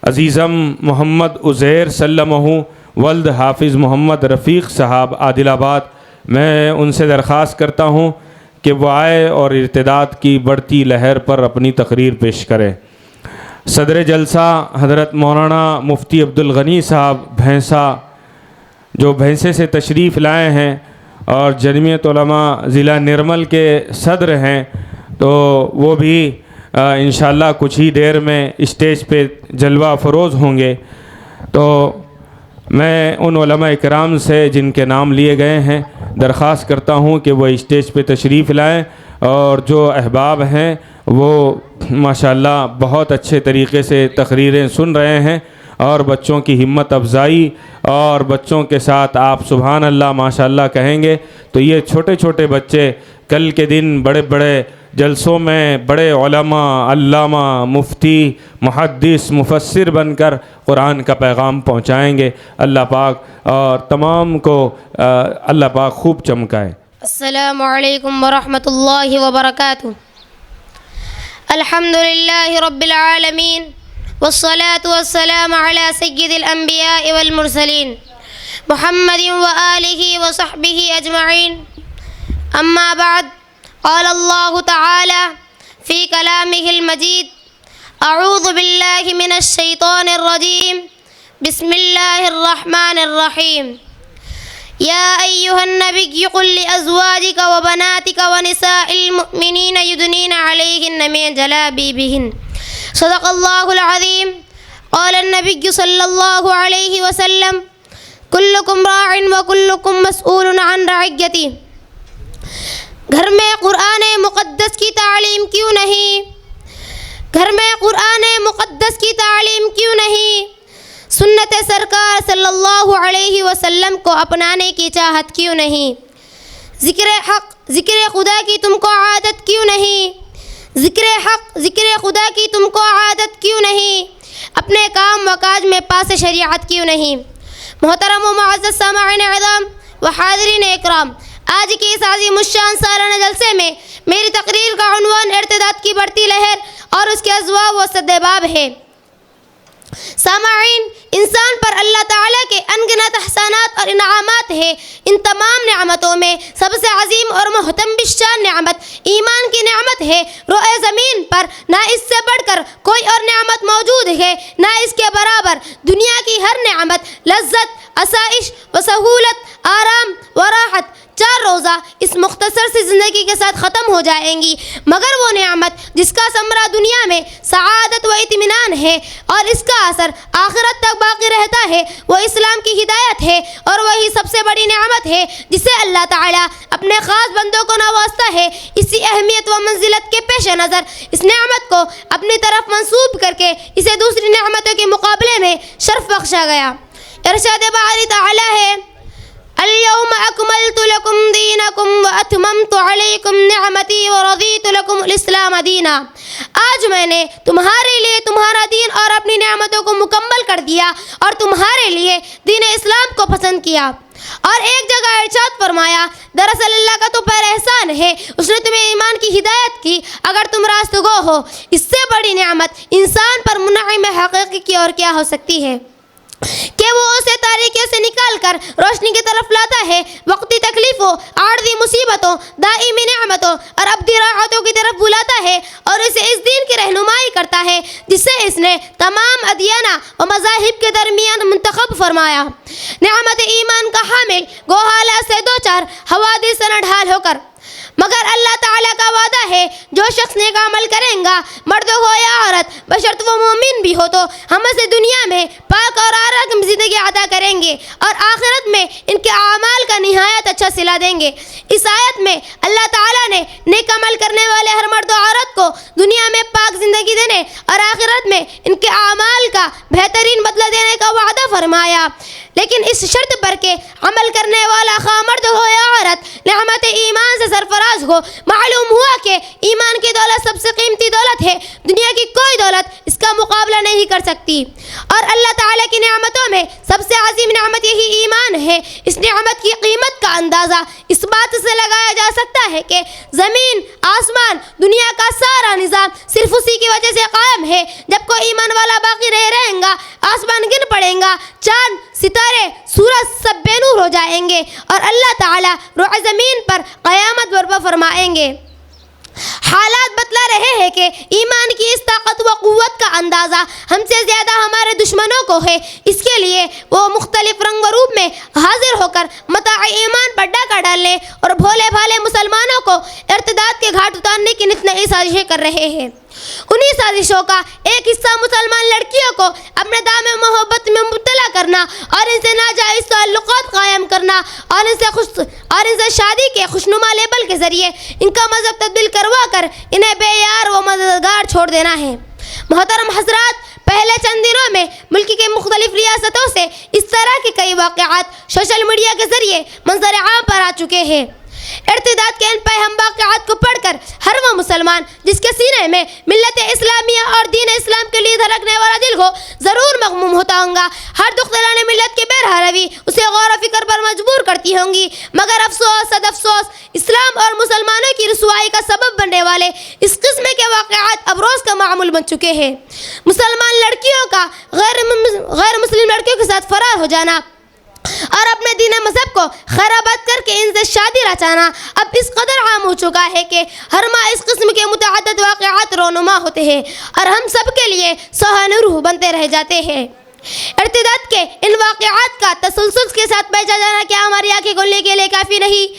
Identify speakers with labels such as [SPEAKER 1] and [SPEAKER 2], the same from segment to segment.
[SPEAKER 1] عزیزم محمد عزیر سلمہ ولد حافظ محمد رفیق صاحب عادل آباد، میں ان سے درخواست کرتا ہوں کہ وہ آئے اور ارتداد کی بڑھتی لہر پر اپنی تقریر پیش کرے۔ صدر جلسہ حضرت مولانا مفتی عبدالغنی صاحب بھینسہ، جو بھینسے سے تشریف لائے ہیں اور جمعیت علماء ضلع نرمل کے صدر ہیں، تو وہ بھی انشاءاللہ کچھ ہی دیر میں اسٹیج پہ جلوہ افروز ہوں گے۔ تو میں ان علماء اکرام سے جن کے نام لیے گئے ہیں درخواست کرتا ہوں کہ وہ اسٹیج پہ تشریف لائیں، اور جو احباب ہیں وہ ماشاءاللہ بہت اچھے طریقے سے تقریریں سن رہے ہیں، اور بچوں کی ہمت افزائی اور بچوں کے ساتھ آپ سبحان اللہ ماشاءاللہ کہیں گے تو یہ چھوٹے چھوٹے بچے کل کے دن بڑے بڑے جلسوں میں بڑے علماء، علامہ، مفتی، محدث، مفسر بن کر قرآن کا پیغام پہنچائیں گے۔ اللہ پاک اور تمام کو اللہ پاک خوب چمکائے۔
[SPEAKER 2] السلام علیکم ورحمۃ اللہ وبرکاتہ۔ الحمد للہ رب العالمین والصلاة والسلام علی سید الانبیاء والمرسلین محمد وآلہ وصحبہ اجمعین، اما بعد، قال اللہ تعالی فی کلامہ المجید، اعوذ باللہ من الشیطان الرجیم، بسم اللہ الرحمن الرحیم، یا ایہا النبی قل لأزواجک وبناتک ونساء المؤمنین یدنین علیہن من جلابیبہن، صدق اللہ العظیم۔ قال النبی صلی اللہ علیہ وسلم، کلکم راع وکلکم مسئول عن رعیتہ۔ گھر میں قرآن مقدس کی تعلیم کیوں نہیں؟ گھر میں قرآن مقدس کی تعلیم کیوں نہیں؟ سنت سرکار صلی اللہ علیہ وسلم کو اپنانے کی چاہت کیوں نہیں؟ ذکر حق، ذکر خدا کی تم کو عادت کیوں نہیں؟ ذکر حق، ذکر خدا کی تم کو عادت کیوں نہیں؟ اپنے کام و کاج میں پاس شریعت کیوں نہیں؟ محترم و معزز سامعین اعظام و حاضرین اکرام، آج کی اس عظیم الشان سالانہ جلسے میں میری تقریر کا عنوان ارتداد کی بڑھتی لہر اور اس کے اسباب و اسباب ہے۔ سامعین، انسان پر اللہ تعالیٰ کے انگنت احسانات اور انعامات ہیں۔ ان تمام نعمتوں میں سب سے عظیم اور محتم بشان نعمت ایمان کی نعمت ہے۔ روئے زمین پر نہ اس سے بڑھ کر کوئی اور نعمت موجود ہے، نہ اس کے برابر۔ دنیا کی ہر نعمت، لذت، آسائش و سہولت، آرام و راحت 4 روزہ اس مختصر سی زندگی کے ساتھ ختم ہو جائیں گی، مگر وہ نعمت جس کا ثمرہ دنیا میں سعادت و اطمینان ہے اور اس کا اثر آخرت تک باقی رہتا ہے، وہ اسلام کی ہدایت ہے، اور وہی سب سے بڑی نعمت ہے جسے اللہ تعالیٰ اپنے خاص بندوں کو نوازتا ہے۔ اسی اہمیت و منزلت کے پیش نظر اس نعمت کو اپنی طرف منسوب کر کے اسے دوسری نعمتوں کے مقابلے میں شرف بخشا گیا۔ ارشاد باری تعالیٰ ہے، اليوم اکملت لکم دینکم واتممت علیکم نعمتی ورضیت لکم الاسلام دینا۔ آج میں نے تمہارے لیے تمہارا دین اور اپنی نعمتوں کو مکمل کر دیا اور تمہارے لیے دین اسلام کو پسند کیا۔ اور ایک جگہ ارشاد فرمایا، دراصل اللہ کا تو پر احسان ہے، اس نے تمہیں ایمان کی ہدایت کی اگر تم راست گو ہو۔ اس سے بڑی نعمت انسان پر منعم حقیقی کی اور کیا ہو سکتی ہے کہ وہ اسے تاریکی سے نکال کر روشنی کی طرف لاتا ہے، وقتی تکلیفوں، عارضی مصیبتوں، دائمی نعمتوں اور ابدی راحتوں کی طرف بلاتا ہے، اور اسے اس دین کی رہنمائی کرتا ہے جسے اس نے تمام ادیانہ و مذاہب کے درمیان منتخب فرمایا۔ نعمت ایمان کا حامل گو حالات سے دوچار حوادث سے نڈھال ہو کر، مگر اللہ تعالیٰ کا وعدہ ہے جو شخص نیک عمل کریں گا، مرد ہو یا عورت، بشرط وہ مومن بھی ہو، تو ہم اسے دنیا میں پاک اور آرام زندگی عطا کریں گے اور آخرت میں ان کے اعمال کا نہایت اچھا صلہ دیں گے۔ اس آیت میں اللہ تعالیٰ نے نیک عمل کرنے والے ہر مرد و عورت کو دنیا میں پاک زندگی دینے اور آخرت میں ان کے اعمال کا بہترین بدلہ دینے کا وعدہ فرمایا۔ لیکن اس شرط پر کہ عمل کرنے والا خواہ مرد ہو یا عورت نعمت ایمان سے سرفراز ہو۔ معلوم ہوا کہ ایمان کی دولت سب سے قیمتی دولت ہے، دنیا کی کوئی دولت اس کا مقابلہ نہیں کر سکتی، اور اللہ تعالیٰ کی نعمتوں میں سب سے عظیم نعمت یہی ایمان ہے۔ اس نعمت کی قیمت کا اندازہ اس بات سے لگایا جا سکتا ہے کہ زمین، آسمان، دنیا کا سارا نظام صرف اسی کی وجہ سے قائم ہے۔ جب کوئی ایمان والا باقی رہے گا، آسمان گر پڑے گا، چاند، ستارے، سورج سب بے نور ہو جائیں گے، اور اللہ تعالیٰ روح زمین پر قیامت برپا فرمائیں گے۔ حالات بتلا رہے ہیں کہ ایمان کی اس طاقت و قوت کا اندازہ ہم سے زیادہ ہمارے دشمنوں کو ہے۔ اس کے لیے وہ مختلف رنگ و روپ میں حاضر ہو کر متاع ایمان پر ڈاکہ ڈالنے اور بھولے بھالے مسلمانوں کو ارتداد کے گھاٹ اتارنے کی نت نئی سازشیں کر رہے ہیں۔ انہی سازشوں کا ایک حصہ مسلمان لڑکیوں کو اپنے دام محبت میں مبتلا کرنا اور ان سے ناجائز تعلقات قائم کرنا اور ان سے شادی کے خوشنما لیبل کے ذریعے ان کا مذہب تبدیل کروا کر انہیں بے یار و مددگار چھوڑ دینا ہے۔ محترم حضرات، پہلے چند دنوں میں ملک کے مختلف ریاستوں سے اس طرح کے کئی واقعات سوشل میڈیا کے ذریعے منظر عام پر آ چکے ہیں۔ ارتداد کے ان پیہم واقعات کو پڑھ کر ہر وہ مسلمان جس کے سینے میں ملت اسلامیہ اور دین اسلام کے لیے دھڑکنے والا دل ہو ضرور مغموم ہوتا ہوں گا۔ ہر دختران ملت کی بہرحال روی اسے غور و فکر پر مجبور کرتی ہوں گی، مگر افسوس صد افسوس اسلام اور مسلمانوں کی رسوائی کا سبب بننے والے اس قسم کے واقعات اب روز کا معمول بن چکے ہیں۔ مسلمان لڑکیوں کا غیر مسلم لڑکیوں کے ساتھ فرار ہو جانا اور اپنے دین مذہب کو خرابات کر کے ان سے شادی رچانا اب اس قدر عام ہو چکا ہے کہ ہر ماہ اس قسم کے متعدد واقعات رونما ہوتے ہیں اور ہم سب کے لیے سوہن روح بنتے رہ جاتے ہیں۔ ارتداد کے ان واقعات کا تسلسل کے ساتھ بیچا جانا کیا ہماری آنکھیں کھولنے کے لیے کافی نہیں؟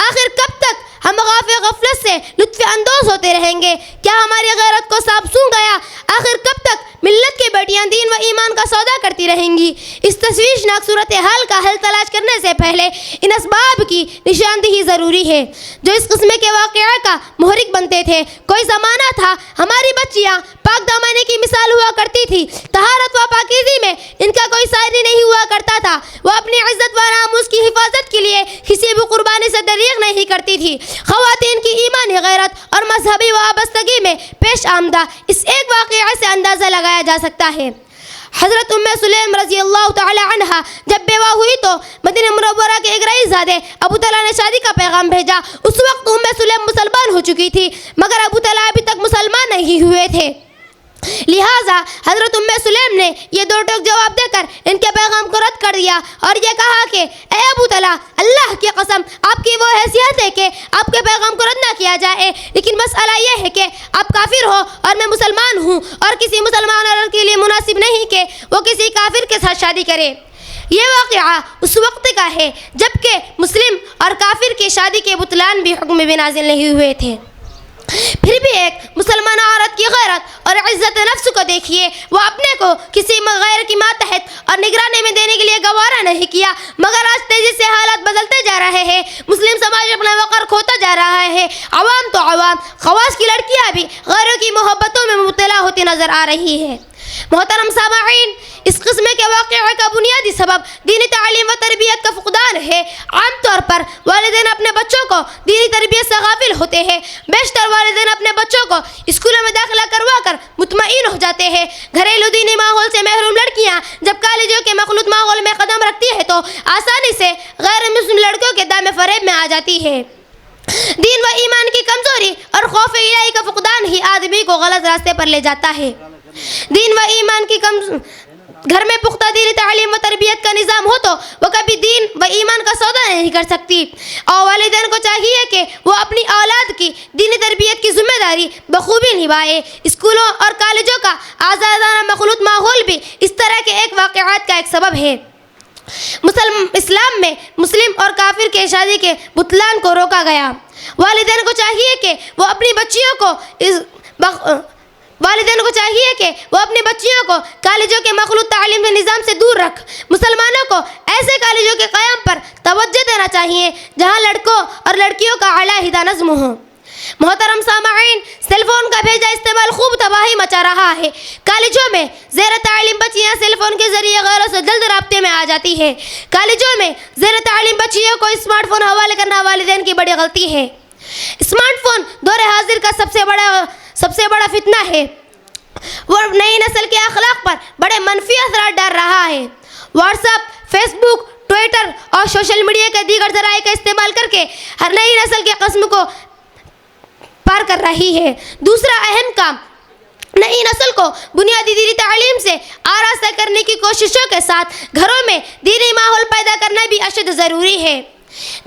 [SPEAKER 2] آخر کب تک ہم غفلت سے لطف اندوز ہوتے رہیں گے؟ کیا ہماری غیرت کو سانپ سونگھ گیا؟ آخر کب تک ملت کی بیٹیاں دین و ایمان کا سودا کرتی رہیں گی؟ اس تشویشناک صورتحال کا حل تلاش کرنے سے پہلے ان اسباب کی نشاندہی ضروری ہے جو اس قسم کے واقعہ کا محرک بنتے تھے۔ کوئی زمانہ تھا ہماری بچیاں پاک دامنی کی مثال ہوا کرتی تھی، طہارت و پاکیزی میں ان کا کوئی ساری نہیں ہوا کرتا تھا، وہ اپنی عزت و ناموس کی حفاظت کے لیے کسی بھی قربانی سے دریغ نہیں کرتی تھی۔ خواتین کی ایمانی غیرت اور مذہبی وابستگی میں پیش آمدہ اس ایک واقعہ سے اندازہ لگایا جا سکتا ہے۔ حضرت ام سلیم رضی اللہ تعالی عنہ جب بیوہ ہوئی تو مدینہ منورہ کے ایک رئیس زادے ابو طلحہ نے شادی کا پیغام بھیجا۔ اس وقت ام سلیم مسلمان ہو چکی تھی مگر ابو طلحہ ابھی تک مسلمان نہیں ہوئے تھے، لہٰذا حضرت ام سلیم نے یہ دو ٹوک جواب دے کر ان کے پیغام کو رد کر دیا اور یہ کہا کہ اے ابو طلحہ، اللہ کی قسم آپ کی وہ حیثیت ہے کہ آپ کے پیغام کو رد نہ کیا جائے، لیکن مسئلہ یہ ہے کہ آپ کافر ہو اور میں مسلمان ہوں، اور کسی مسلمان عورت کے لیے مناسب نہیں کہ وہ کسی کافر کے ساتھ شادی کرے۔ یہ واقعہ اس وقت کا ہے جبکہ مسلم اور کافر کی شادی کے بطلان بھی حکم بھی نازل نہیں ہوئے تھے۔ پھر بھی ایک مسلمان عورت کی غیرت اور عزت نفس کو دیکھیے، وہ اپنے کو کسی غیر کی ماتحت اور نگرانی میں دینے کے لیے گوارا نہیں کیا، مگر آج تیزی سے حالات بدلتے جا رہے ہیں، مسلم سماج اپنا وقار کھوتا جا رہا ہے، عوام تو عوام، خواص کی لڑکیاں بھی غیروں کی محبتوں میں مبتلا ہوتی نظر آ رہی ہے۔ محترم سامعین، اس قسم کے واقعے کا بنیادی سبب دینی تعلیم و تربیت کا فقدان ہے۔ عام طور پر والدین اپنے بچوں کو دینی تربیت سے غافل ہوتے ہیں۔ بیشتر والدین اپنے بچوں کو اسکولوں میں داخلہ کروا کر مطمئن ہو جاتے ہیں۔ گھریلو دینی ماحول سے محروم لڑکیاں جب کالجوں کے مخلوط ماحول میں قدم رکھتی ہے تو آسانی سے غیر مسلم لڑکوں کے دام فریب میں آ جاتی ہے۔ دین و ایمان کی کمزوری اور خوف الہی کا فقدان ہی آدمی کو غلط راستے پر لے جاتا ہے۔ دین و ایمان کی گھر میں پختہ دینی تعلیم و تربیت کا نظام ہو تو وہ کبھی دین و ایمان کا سودا نہیں کر سکتی، اور والدین کو چاہیے کہ وہ اپنی اولاد کی دینی تربیت کی ذمہ داری بخوبی نبھائے۔ اسکولوں اور کالجوں کا آزادانہ مخلوط ماحول بھی اس طرح کے ایک واقعات کا ایک سبب ہے۔ اسلام میں مسلم اور کافر کے شادی کے بطلان کو روکا گیا۔ والدین کو چاہیے کہ وہ اپنی بچیوں کو کالجوں کے مخلوط تعلیم کے نظام سے دور رکھ مسلمانوں کو ایسے کالجوں کے قیام پر توجہ دینا چاہیے جہاں لڑکوں اور لڑکیوں کا علیحدہ نظم ہو۔ محترم سامعین، سیل فون کا بھیجا استعمال خوب تباہی مچا رہا ہے۔ کالجوں میں زیر تعلیم بچیاں سیل فون کے ذریعے غیروں سے جلد رابطے میں آ جاتی ہے۔ کالجوں میں زیر تعلیم بچیوں کو اسمارٹ فون حوالے کرنا والدین کی بڑی غلطی ہے۔ اسمارٹ فون دور حاضر کا سب سے بڑا فتنہ ہے۔ وہ نئی نسل کے اخلاق پر بڑے منفی اثرات ڈال رہا ہے۔ واٹس ایپ، فیس بک، ٹویٹر اور سوشل میڈیا کے دیگر ذرائع کا استعمال کر کے ہر نئی نسل کے قسم کو پار کر رہی ہے۔ دوسرا اہم کام، نئی نسل کو بنیادی دینی تعلیم سے آراستہ کرنے کی کوششوں کے ساتھ گھروں میں دینی ماحول پیدا کرنا بھی اشد ضروری ہے۔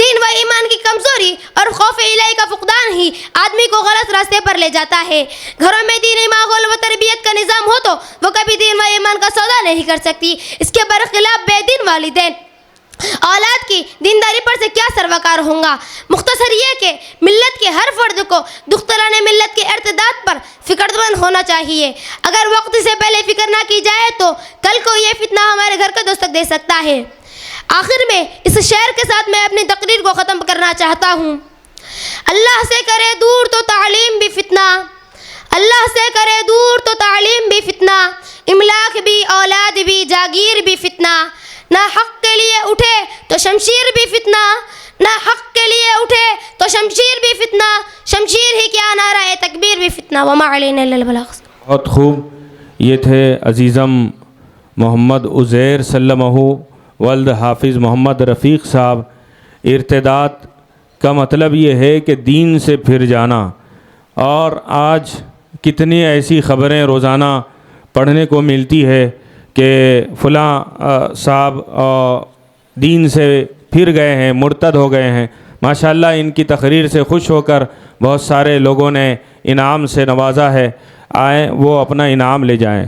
[SPEAKER 2] دین و ایمان کی کمزوری اور خوف الہی کا فقدان ہی آدمی کو غلط راستے پر لے جاتا ہے۔ گھروں میں دینی ماحول و تربیت کا نظام ہو تو وہ کبھی دین و ایمان کا سودا نہیں کر سکتی۔ اس کے برخلاف بے دین والدین اولاد کی دینداری پر سے کیا سروکار ہوں گا۔ مختصر یہ کہ ملت کے ہر فرد کو دختران ملت کے ارتداد پر فکر مند ہونا چاہیے۔ اگر وقت سے پہلے فکر نہ کی جائے تو کل کو یہ فتنہ ہمارے گھر کو دستک دے سکتا ہے۔ آخر میں اس شعر کے ساتھ میں اپنی تقریر کو ختم کرنا چاہتا ہوں۔ اللہ سے کرے دور تو تعلیم بھی فتنہ، اللہ سے کرے دور تو تعلیم بھی فتنہ، املاک بھی، اولاد بھی، جاگیر بھی فتنہ، نہ حق کے لیے اٹھے تو شمشیر بھی فتنہ، نہ حق کے لیے اٹھے تو شمشیر بھی فتنہ، شمشیر ہی کیا نعرہ تکبیر بھی فتنہ، وما علینا الا البلاغ۔
[SPEAKER 1] بہت خوب، یہ تھے عزیزم محمد عزیر سلمہ ولد حافظ محمد رفیق صاحب۔ ارتداد کا مطلب یہ ہے کہ دین سے پھر جانا، اور آج کتنی ایسی خبریں روزانہ پڑھنے کو ملتی ہے کہ فلاں صاحب دین سے پھر گئے ہیں، مرتد ہو گئے ہیں۔ ماشاءاللہ ان کی تقریر سے خوش ہو کر بہت سارے لوگوں نے انعام سے نوازا ہے، آئیں وہ اپنا انعام لے جائیں۔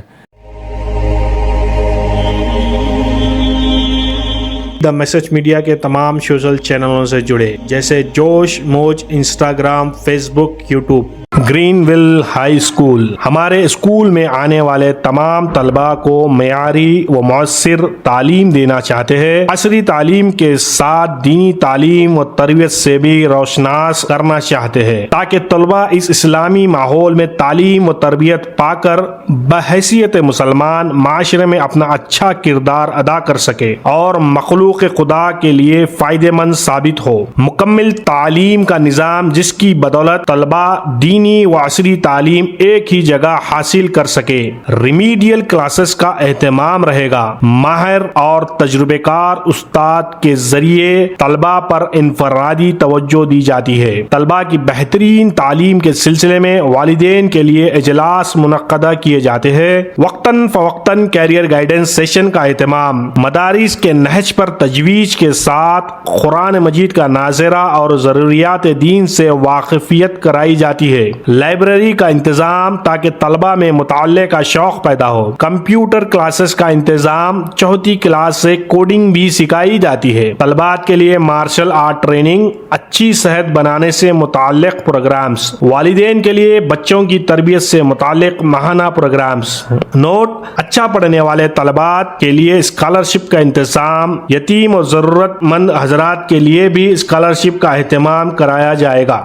[SPEAKER 3] دا میسج میڈیا کے تمام سوشل چینلوں سے جڑے، جیسے Josh Moj, Instagram, Facebook, YouTube. Green vale high school ہمارے اسکول میں آنے والے تمام طلباء کو معیاری و مؤثر تعلیم دینا چاہتے ہیں۔ عصری تعلیم کے ساتھ دینی تعلیم و تربیت سے بھی روشناس کرنا چاہتے ہیں، تاکہ طلباء اس اسلامی ماحول میں تعلیم و تربیت پا کر بحیثیت مسلمان معاشرے میں اپنا اچھا کردار ادا کر سکے اور مخلوق خدا کے لیے فائدہ مند ثابت ہو۔ مکمل تعلیم کا نظام جس کی بدولت طلباء دینی و عصری تعلیم ایک ہی جگہ حاصل کر سکے۔ ریمیڈیل کلاسز کا اہتمام رہے گا۔ ماہر اور تجربہ کار استاد کے ذریعے طلباء پر انفرادی توجہ دی جاتی ہے۔ طلباء کی بہترین تعلیم کے سلسلے میں والدین کے لیے اجلاس منعقدہ کیے جاتے ہیں۔ وقتاً فوقتاً کیریئر گائیڈنس سیشن کا اہتمام۔ مدارس کے نہج پر تجویز کے ساتھ قرآن مجید کا ناظرہ اور ضروریات دین سے واقفیت کرائی جاتی ہے۔ لائبریری کا انتظام تاکہ طلباء میں مطالعے کا شوق پیدا ہو۔ کمپیوٹر کلاسز کا انتظام، چوتھی کلاس سے کوڈنگ بھی سکھائی جاتی ہے۔ طلباء کے لیے مارشل آرٹ ٹریننگ، اچھی صحت بنانے سے متعلق پروگرامز، والدین کے لیے بچوں کی تربیت سے متعلق ماہانہ پروگرامز۔ نوٹ: اچھا پڑھنے والے طلباء کے لیے اسکالرشپ کا انتظام، یتیم اور ضرورت مند حضرات کے لیے بھی اسکالرشپ کا اہتمام کرایا جائے گا۔